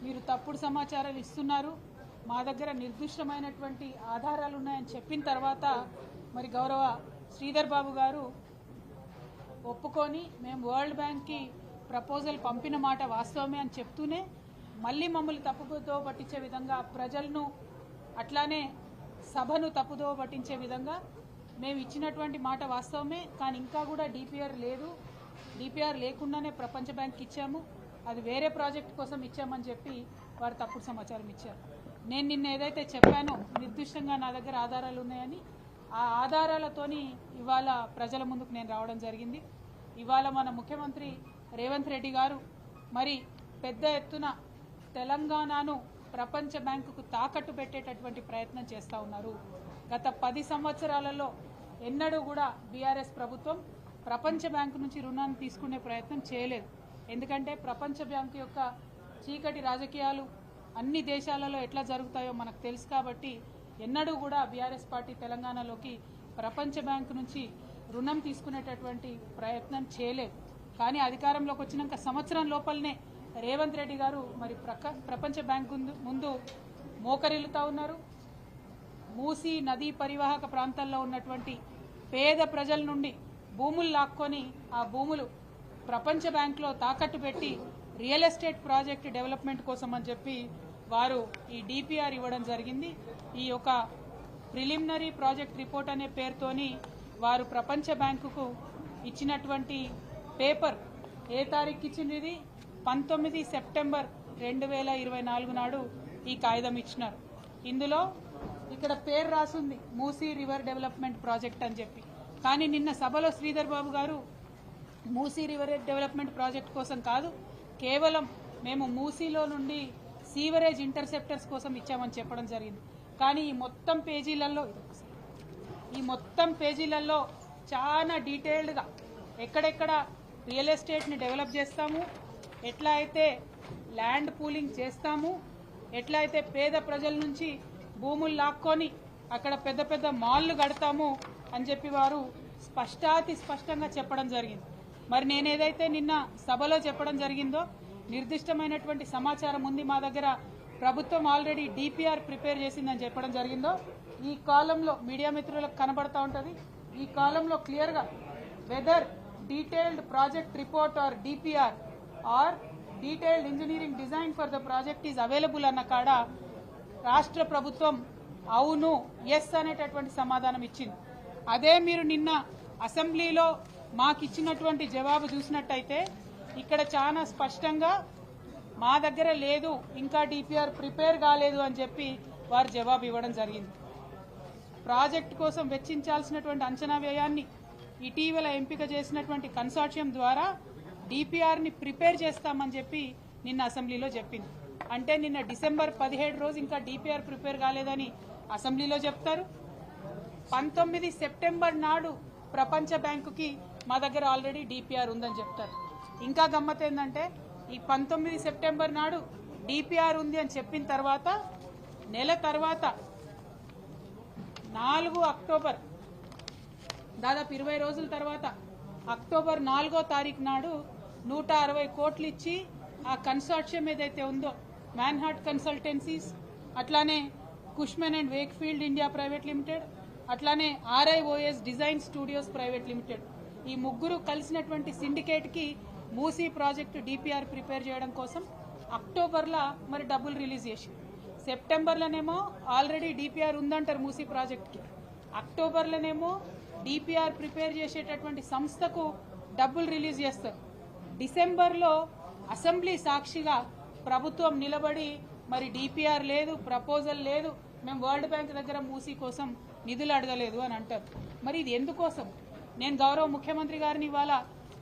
మీరు తప్పుడు సమాచారాలు ఇస్తున్నారు, మా దగ్గర నిర్దిష్టమైనటువంటి ఆధారాలు ఉన్నాయని చెప్పిన తర్వాత మరి గౌరవ శ్రీధర్ బాబు గారు ఒప్పుకొని మేము వరల్డ్ బ్యాంక్కి ప్రపోజల్ పంపిన మాట వాస్తవమే అని చెప్తూనే మళ్ళీ మమ్మల్ని తప్పుదో పట్టించే విధంగా ప్రజలను అట్లానే సభను తప్పుదో పట్టించే విధంగా మేము ఇచ్చినటువంటి మాట వాస్తవమే, కానీ ఇంకా కూడా డిపిఆర్ లేదు, డిపిఆర్ లేకుండానే ప్రపంచ బ్యాంక్కి ఇచ్చాము, అది వేరే ప్రాజెక్ట్ కోసం ఇచ్చామని చెప్పి వారు తప్పుడు సమాచారం ఇచ్చారు. నేను నిన్న ఏదైతే చెప్పానో నిర్దిష్టంగా నా దగ్గర ఆధారాలు ఉన్నాయని, ఆ ఆధారాలతోని ఇవాళ ప్రజల ముందుకు నేను రావడం జరిగింది. ఇవాళ మన ముఖ్యమంత్రి రేవంత్ రెడ్డి గారు మరి పెద్ద ఎత్తున తెలంగాణను ప్రపంచ బ్యాంకుకు తాకట్టు పెట్టేటటువంటి ప్రయత్నం చేస్తూ ఉన్నారు. గత 10 సంవత్సరాలలో ఎన్నడూ కూడా బీఆర్ఎస్ ప్రభుత్వం ప్రపంచ బ్యాంకు నుంచి రుణాన్ని తీసుకునే ప్రయత్నం చేయలేదు. ఎందుకంటే ప్రపంచ బ్యాంకు యొక్క చీకటి రాజకీయాలు అన్ని దేశాలలో ఎట్లా జరుగుతాయో మనకు తెలుసు. కాబట్టి ఎన్నడూ కూడా బీఆర్ఎస్ పార్టీ తెలంగాణలోకి ప్రపంచ బ్యాంకు నుంచి రుణం తీసుకునేటటువంటి ప్రయత్నం చేయలేదు. కానీ అధికారంలోకి వచ్చినాక సంవత్సరం లోపలనే రేవంత్ రెడ్డి గారు మరి ప్రపంచ బ్యాంకు ముందు మోకరిల్లుతా ఉన్నారు. మూసీ నదీ పరివాహక ప్రాంతాల్లో ఉన్నటువంటి పేద ప్రజల నుండి భూములు లాక్కొని ఆ భూములు ప్రపంచ బ్యాంకులో తాకట్టు పెట్టి రియల్ ఎస్టేట్ ప్రాజెక్ట్ డెవలప్మెంట్ కోసం అని చెప్పి వారు ఈ డిపిఆర్ ఇవ్వడం జరిగింది. ఈ యొక్క ప్రిలిమినరీ ప్రాజెక్ట్ రిపోర్ట్ అనే పేరుతోని వారు ప్రపంచ బ్యాంకుకు ఇచ్చినటువంటి పేపర్ ఏ తారీఖు ఇచ్చింది? 19 సెప్టెంబర్ 2024 నాడు ఈ కాగితం ఇచ్చినారు. ఇందులో ఇక్కడ పేరు రాసుంది మూసీ రివర్ డెవలప్మెంట్ ప్రాజెక్ట్ అని చెప్పి. కానీ నిన్న సభలో శ్రీధర్ బాబు గారు మూసీ రివర్ డెవలప్మెంట్ ప్రాజెక్ట్ కోసం కాదు, కేవలం మేము మూసీలో నుండి సీవరేజ్ ఇంటర్సెప్టర్స్ కోసం ఇచ్చామని చెప్పడం జరిగింది. కానీ ఈ మొత్తం పేజీలలో చాలా డీటెయిల్డ్గా ఎక్కడెక్కడ రియల్ ఎస్టేట్ని డెవలప్ చేస్తాము, ఎట్లా అయితే ల్యాండ్ పూలింగ్ చేస్తాము, ఎట్లా అయితే పేద ప్రజల నుంచి భూములు లాక్కొని అక్కడ పెద్ద పెద్ద మాల్లు కడతాము అని చెప్పి వారు స్పష్టంగా చెప్పడం జరిగింది. మరి నేనేదైతే నిన్న సభలో చెప్పడం జరిగిందో నిర్దిష్టమైనటువంటి సమాచారం ఉంది మా దగ్గర, ప్రభుత్వం ఆల్రెడీ డిపిఆర్ ప్రిపేర్ చేసిందని చెప్పడం జరిగిందో ఈ కాలంలో మీడియా మిత్రులకు కనబడతా ఉంటుంది. ఈ కాలంలో క్లియర్గా whether detailed project report or DPR or detailed engineering design for the project is available అన్న కాడ రాష్ట్ర ప్రభుత్వం అవును ఎస్ అనేటటువంటి సమాధానం ఇచ్చింది. అదే మీరు నిన్న అసెంబ్లీలో మాకు ఇచ్చినటువంటి జవాబు చూసినట్టయితే ఇక్కడ చాలా స్పష్టంగా మా దగ్గర లేదు, ఇంకా డిపిఆర్ ప్రిపేర్ కాలేదు అని చెప్పి వారు జవాబు ఇవ్వడం జరిగింది. ప్రాజెక్ట్ కోసం వెచ్చించాల్సినటువంటి అంచనా వ్యయాన్ని ఇటీవల ఎంపిక చేసినటువంటి కన్సార్షియం ద్వారా డిపిఆర్ని ప్రిపేర్ చేస్తామని చెప్పి నిన్న అసెంబ్లీలో చెప్పింది. అంటే నిన్న డిసెంబర్ 17 రోజు ఇంకా డిపిఆర్ ప్రిపేర్ కాలేదని అసెంబ్లీలో చెప్తారు. 19 సెప్టెంబర్ నాడు ప్రపంచ బ్యాంకుకి మా దగ్గర ఆల్రెడీ డిపిఆర్ ఉందని చెప్తారు. ఇంకా గమ్మత్ ఏంటంటే ఈ 19 సెప్టెంబర్ నాడు డిపిఆర్ ఉంది అని చెప్పిన తర్వాత నెల తర్వాత 4 అక్టోబర్ దాదాపు 20 రోజుల తర్వాత అక్టోబర్ 4వ తారీఖు నాడు 160 కోట్లు ఇచ్చి ఆ కన్సార్షియం ఏదైతే ఉందో మ్యాన్హాట్ కన్సల్టెన్సీస్, అట్లానే Cushman and Wakefield India private limited, అట్లానే RIOS design studios private limited, ఈ ముగ్గురు కలిసినటువంటి సిండికేట్కి మూసీ ప్రాజెక్టు డిపిఆర్ ప్రిపేర్ చేయడం కోసం అక్టోబర్లో మరి డబ్బులు రిలీజ్ చేసి, సెప్టెంబర్లోనేమో ఆల్రెడీ డిపిఆర్ ఉందంటారు మూసీ ప్రాజెక్ట్కి, అక్టోబర్లోనేమో డిపిఆర్ ప్రిపేర్ చేసేటటువంటి సంస్థకు డబ్బులు రిలీజ్ చేస్తారు. డిసెంబర్లో అసెంబ్లీ సాక్షిగా ప్రభుత్వం నిలబడి మరి డిపిఆర్ లేదు, ప్రపోజల్ లేదు, మేము వరల్డ్ బ్యాంక్ దగ్గర మూసీ కోసం నిధులు అడగలేదు అని అంటారు. మరి ఇది ఎందుకోసం? నేను గౌరవ ముఖ్యమంత్రి గారిని ఇవాళ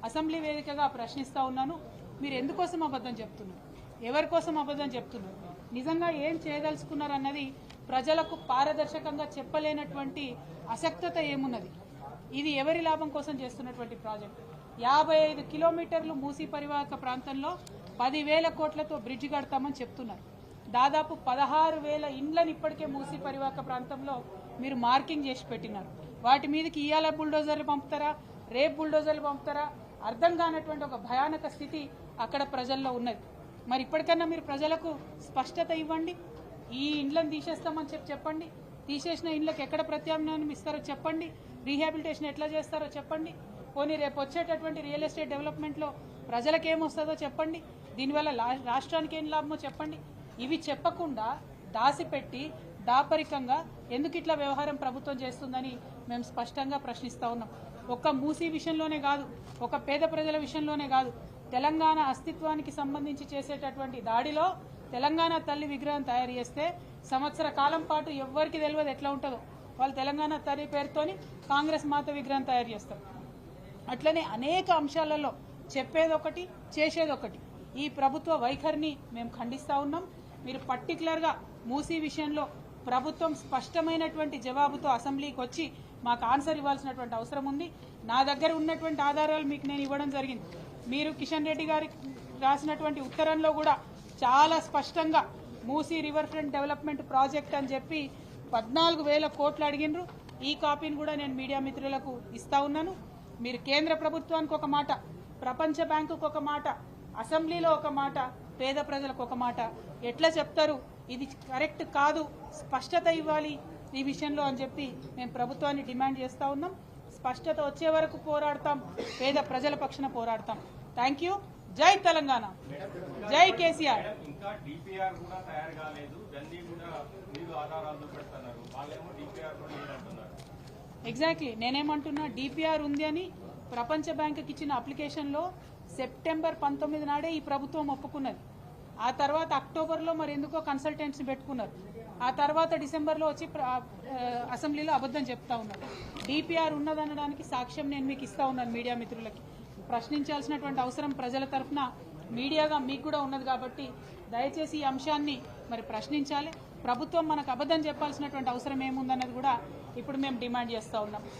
అసెంబ్లీ వేదికగా ప్రశ్నిస్తా ఉన్నాను. మీరు ఎందుకోసం అబద్ధం చెప్తున్నారు? ఎవరి కోసం అబద్ధం చెప్తున్నారు? నిజంగా ఏం చేయదలుచుకున్నారన్నది ప్రజలకు పారదర్శకంగా చెప్పలేనటువంటి అసక్తత ఏమున్నది? ఇది ఎవరి లాభం కోసం చేస్తున్నటువంటి ప్రాజెక్ట్? 55 కిలోమీటర్లు మూసీ పరివాహక ప్రాంతంలో 10,000 కోట్లతో బ్రిడ్జి కడతామని చెప్తున్నారు. దాదాపు 16,000 ఇండ్లను ఇప్పటికే మూసీ పరివాహక ప్రాంతంలో మీరు మార్కింగ్ చేసి పెట్టినారు. వాటి మీదకి ఇవాళ బుల్డోజర్లు పంపుతారా, రేపు బుల్డోజర్లు పంపుతారా? అర్థం కానటువంటి ఒక భయానక స్థితి అక్కడ ప్రజల్లో ఉన్నది. మరి ఇప్పటికన్నా మీరు ప్రజలకు స్పష్టత ఇవ్వండి. ఈ ఇండ్లను తీసేస్తామని చెప్పండి. తీసేసిన ఇండ్లకు ఎక్కడ ప్రత్యామ్నాయం ఇస్తారో చెప్పండి. రీహాబిలిటేషన్ ఎట్లా చేస్తారో చెప్పండి. పోనీ రేపు వచ్చేటటువంటి రియల్ ఎస్టేట్ డెవలప్మెంట్లో ప్రజలకు ఏమొస్తుందో చెప్పండి. దీనివల్ల రాష్ట్రానికి ఏం లాభమో చెప్పండి. ఇవి చెప్పకుండా దాసిపెట్టి దాపరికంగా ఎందుకు ఇట్లా వ్యవహారం ప్రభుత్వం చేస్తుందని మేము స్పష్టంగా ప్రశ్నిస్తూ ఉన్నాం. ఒక్క మూసీ విషయంలోనే కాదు, ఒక పేద ప్రజల విషయంలోనే కాదు, తెలంగాణ అస్తిత్వానికి సంబంధించి చేసేటటువంటి దాడిలో తెలంగాణ తల్లి విగ్రహం తయారు చేస్తే సంవత్సర కాలం పాటు ఎవ్వరికి తెలియదు ఎట్లా ఉంటుందో. వాళ్ళు తెలంగాణ తల్లి పేరుతోని కాంగ్రెస్ మాత విగ్రహం తయారు చేస్తారు. అట్లనే అనేక అంశాలలో చెప్పేదొకటి చేసేదొకటి. ఈ ప్రభుత్వ వైఖరిని మేము ఖండిస్తూ ఉన్నాం. మీరు పర్టికులర్గా మూసీ విషయంలో ప్రభుత్వం స్పష్టమైనటువంటి జవాబుతో అసెంబ్లీకి వచ్చి మాకు ఆన్సర్ ఇవ్వాల్సినటువంటి అవసరం ఉంది. నా దగ్గర ఉన్నటువంటి ఆధారాలు మీకు నేను ఇవ్వడం జరిగింది. మీరు కిషన్ రెడ్డి గారికి రాసినటువంటి ఉత్తరంలో కూడా చాలా స్పష్టంగా Musi river front development project అని చెప్పి 14,000 కోట్లు అడిగినరు. ఈ కాపీని కూడా నేను మీడియా మిత్రులకు ఇస్తా ఉన్నాను. మీరు కేంద్ర ప్రభుత్వానికి ఒక మాట, ప్రపంచ బ్యాంకుకు ఒక మాట, అసెంబ్లీలో ఒక మాట, పేద ప్రజలకు ఒక మాట ఎట్లా చెప్తారు? ఇది కరెక్ట్ కాదు, స్పష్టత ఇవ్వాలి ఈ విషయంలో అని చెప్పి మేము ప్రభుత్వాన్ని డిమాండ్ చేస్తూ ఉన్నాం. స్పష్టత వచ్చే వరకు పోరాడతాం, పేద ప్రజల పక్షాన పోరాడతాం. Thank you. జై తెలంగాణ, జై కేసీఆర్. ఇంకా డిపిఆర్ కూడా తయారు కాలేదు, దాన్ని కూడా మీరు ఆధారాలు చూపెడుతున్నారు, వాళ్ళేమో డిపిఆర్ కూడా లేదంటున్నారు. ఎగ్జాక్ట్లీ నేనేమంటున్నా, డిపిఆర్ ఉంది అని ప్రపంచ బ్యాంకుకి ఇచ్చిన అప్లికేషన్లో సెప్టెంబర్ 19 నాడే ఈ ప్రభుత్వం ఒప్పుకున్నది. ఆ తర్వాత అక్టోబర్లో మరి ఎందుకో కన్సల్టెంట్స్ని పెట్టుకున్నారు. ఆ తర్వాత డిసెంబర్లో వచ్చి అసెంబ్లీలో అబద్ధం చెప్తా ఉన్నారు. డిపిఆర్ ఉన్నదనడానికి సాక్ష్యం నేను మీకు ఇస్తా ఉన్నాను మీడియా మిత్రులకి. ప్రశ్నించాల్సినటువంటి అవసరం ప్రజల తరఫున మీడియాగా మీకు కూడా ఉన్నది కాబట్టి దయచేసి ఈ అంశాన్ని మరి ప్రశ్నించాలి. ప్రభుత్వం మనకు అబద్ధం చెప్పాల్సినటువంటి అవసరం ఏముందన్నది కూడా ఇప్పుడు మేము డిమాండ్ చేస్తూ ఉన్నాం.